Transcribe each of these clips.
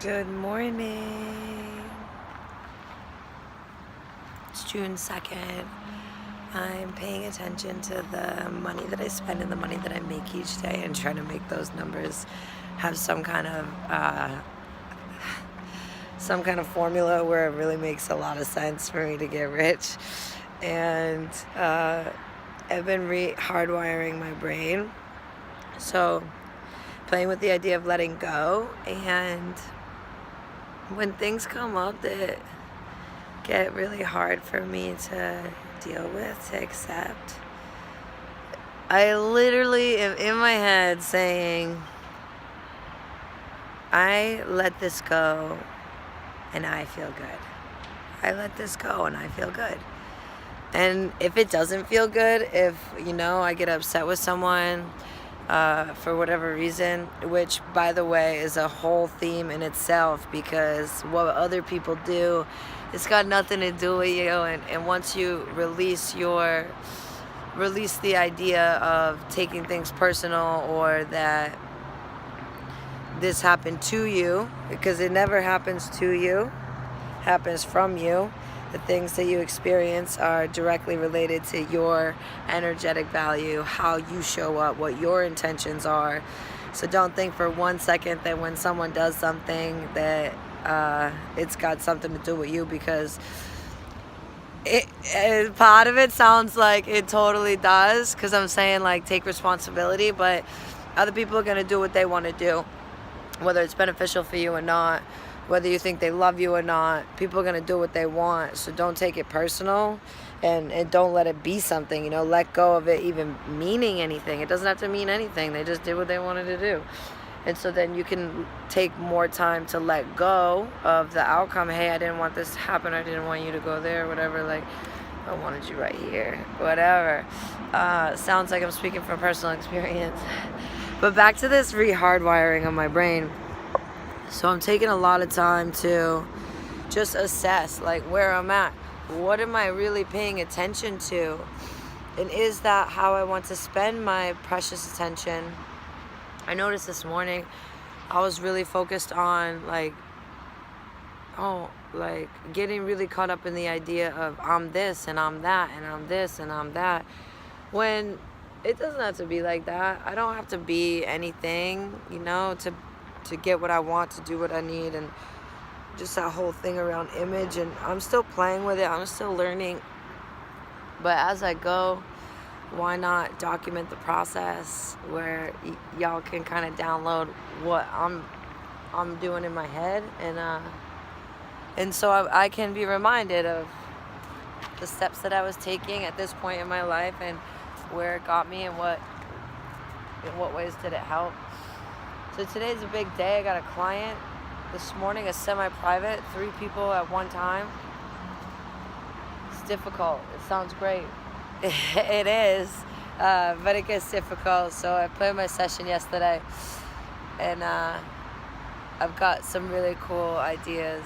Good morning. It's June 2nd. I'm paying attention to the money that I spend and the money that I make each day and trying to make those numbers have some kind of formula where it really makes a lot of sense for me to get rich. And I've been hardwiring my brain. So playing with the idea of letting go, and when things come up that get really hard for me to deal with, to accept, I literally am in my head saying, I let this go and I feel good. I let this go and I feel good. And if it doesn't feel good, if, I get upset with someone for whatever reason, which, by the way, is a whole theme in itself, because what other people do, it's got nothing to do with you. And once you release the idea of taking things personal, or that this happened to you, because it never happens to you, happens from you. The things that you experience are directly related to your energetic value, how you show up, what your intentions are. So don't think for 1 second that when someone does something that it's got something to do with you, because part of it sounds like it totally does, because I'm saying, like, take responsibility, but other people are going to do what they want to do, whether it's beneficial for you or not. Whether you think they love you or not, people are going to do what they want. So don't take it personal, and don't let it be something, let go of it even meaning anything. It doesn't have to mean anything. They just did what they wanted to do. And so then you can take more time to let go of the outcome. Hey, I didn't want this to happen. I didn't want you to go there, whatever. Like, I wanted you right here, whatever. Sounds like I'm speaking from personal experience. But back to this hardwiring of my brain. So I'm taking a lot of time to just assess, like, where I'm at. What am I really paying attention to? And is that how I want to spend my precious attention? I noticed this morning I was really focused on, getting really caught up in the idea of I'm this and I'm that and I'm this and I'm that. When it doesn't have to be like that. I don't have to be anything, to get what I want, to do what I need, and just that whole thing around image. And I'm still playing with it. I'm still learning. But as I go, why not document the process where y'all can kind of download what I'm doing in my head, and so I can be reminded of the steps that I was taking at this point in my life, and where it got me, and in what ways did it help. So today's a big day. I got a client this morning, a semi-private, 3 people at one time. It's difficult. It sounds great. It is, but it gets difficult. So I played my session yesterday, and I've got some really cool ideas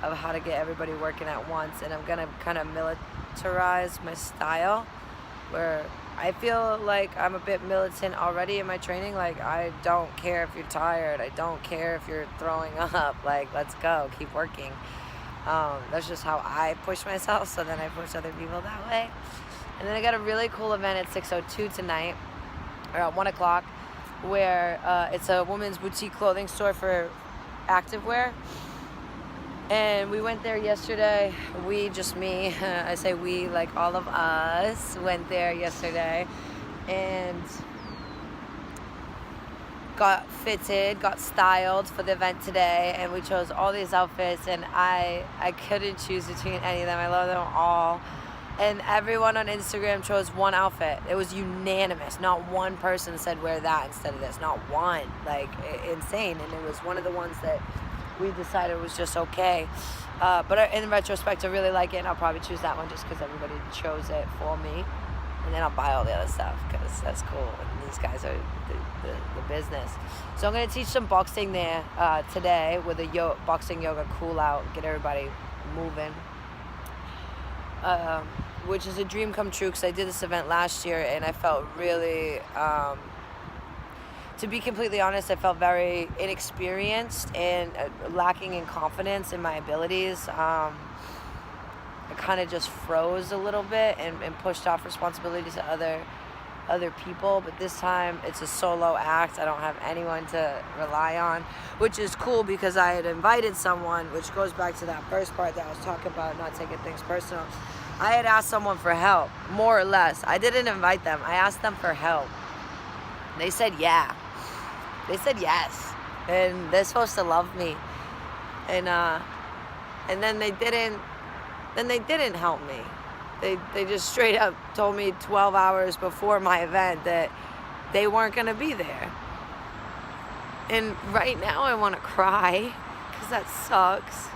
of how to get everybody working at once. And I'm going to kind of militarize my style, where I feel like I'm a bit militant already in my training. Like, I don't care if you're tired. I don't care if you're throwing up. Like, let's go. Keep working. That's just how I push myself. So then I push other people that way. And then I got a really cool event at 602 tonight, or at 1 o'clock, where it's a women's boutique clothing store for activewear. And we went there yesterday. Just me. I say we, like all of us went there yesterday and got fitted, got styled for the event today. And we chose all these outfits, and I couldn't choose between any of them. I love them all. And everyone on Instagram chose one outfit. It was unanimous. Not one person said wear that instead of this. Not one. Like, insane. And it was one of the ones that we decided was just okay. But in retrospect, I really like it, and I'll probably choose that one just because everybody chose it for me. And then I'll buy all the other stuff because that's cool. And these guys are the business. So I'm going to teach some boxing there today with a boxing yoga cool out, get everybody moving. Which is a dream come true, because I did this event last year and I felt really to be completely honest, I felt very inexperienced and lacking in confidence in my abilities. I kind of just froze a little bit and pushed off responsibilities to other people, but this time it's a solo act. I don't have anyone to rely on, which is cool because I had invited someone, which goes back to that first part that I was talking about, not taking things personal. I had asked someone for help, more or less. I didn't invite them. I asked them for help. They said yeah. They said yes. And they're supposed to love me. And then they didn't help me. They just straight up told me 12 hours before my event that they weren't going to be there. And right now I want to cry because that sucks.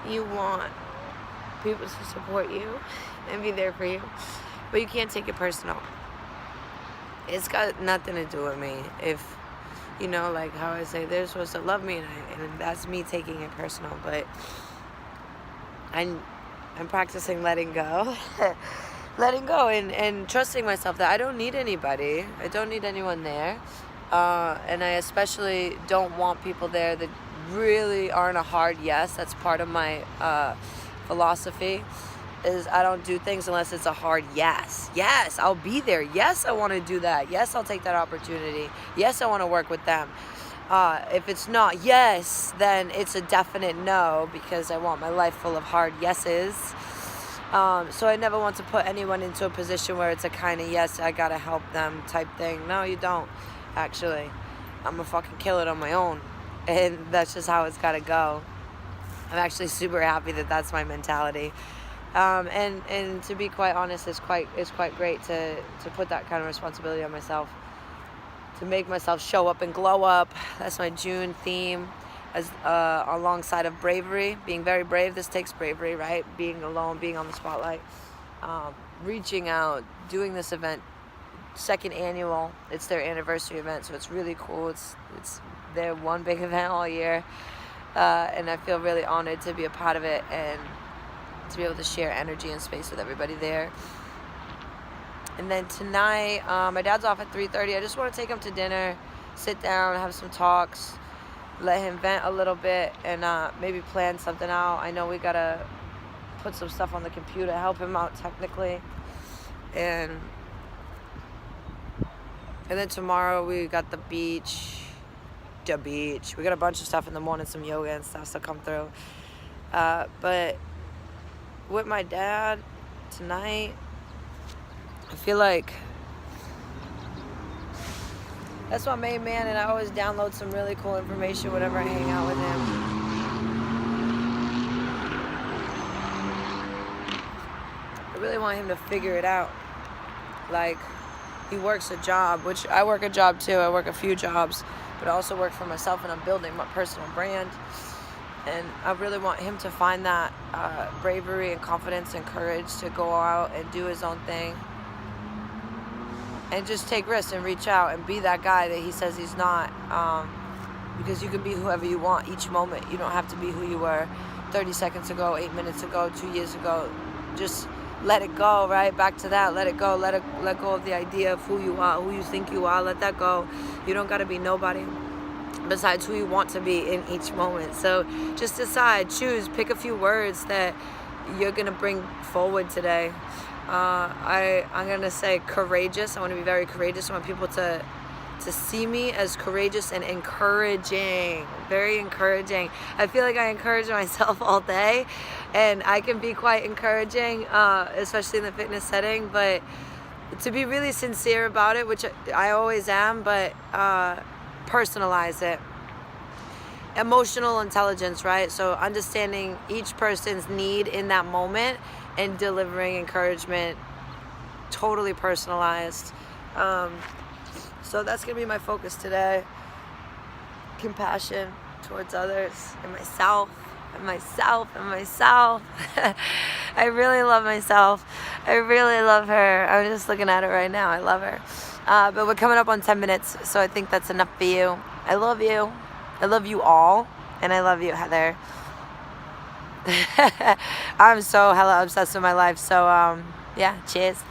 You want people to support you and be there for you, but you can't take it personal. It's got nothing to do with me. If, you know, like how I say, they're supposed to love me, and that's me taking it personal, but I'm practicing letting go. Letting go and trusting myself that I don't need anybody. I don't need anyone there. And I especially don't want people there that really aren't a hard yes. That's part of my philosophy, is I don't do things unless it's a hard yes. Yes, I'll be there. Yes, I want to do that. Yes, I'll take that opportunity. Yes, I want to work with them. If it's not yes, then it's a definite no, because I want my life full of hard yeses. So I never want to put anyone into a position where it's a kind of yes, I gotta help them type thing. No, you don't, actually. I'm gonna fucking kill it on my own. And that's just how it's gotta go. I'm actually super happy that that's my mentality. And to be quite honest, it's quite great to put that kind of responsibility on myself, to make myself show up and glow up. That's my June theme, as alongside of bravery, being very brave. This takes bravery, right? Being alone, being on the spotlight, reaching out, doing this event, 2nd annual. It's their anniversary event, so it's really cool. It's their one big event all year, and I feel really honored to be a part of it and to be able to share energy and space with everybody there. And then tonight, my dad's off at 3:30. I just want to take him to dinner, sit down, have some talks, let him vent a little bit, and maybe plan something out. I know we gotta put some stuff on the computer, help him out technically. And then tomorrow we got the beach. We got a bunch of stuff in the morning, some yoga and stuff to come through. But with my dad tonight, I feel like that's my main man, and I always download some really cool information whenever I hang out with him. I really want him to figure it out. Like, he works a job, which I work a job too. I work a few jobs, but I also work for myself, and I'm building my personal brand. And I really want him to find that bravery and confidence and courage to go out and do his own thing. And just take risks and reach out and be that guy that he says he's not. Because you can be whoever you want each moment. You don't have to be who you were 30 seconds ago, 8 minutes ago, 2 years ago. Just let it go, right? Back to that. Let it go. Let go of the idea of who you are, who you think you are. Let that go. You don't got to be nobody besides who you want to be in each moment. So just decide, choose, pick a few words that you're going to bring forward today. I'm going to say courageous. I want to be very courageous. I want people to see me as courageous and encouraging, very encouraging. I feel like I encourage myself all day, and I can be quite encouraging, especially in the fitness setting, but to be really sincere about it, which I always am, but personalize it. Emotional intelligence, right? So understanding each person's need in that moment and delivering encouragement, totally personalized. So that's gonna be my focus today. Compassion towards others and myself. I really love myself. I really love her. I'm just looking at it right now. I love her. But we're coming up on 10 minutes, so I think that's enough for you. I love you. I love you all. And I love you, Heather. I'm so hella obsessed with my life. So, yeah, cheers.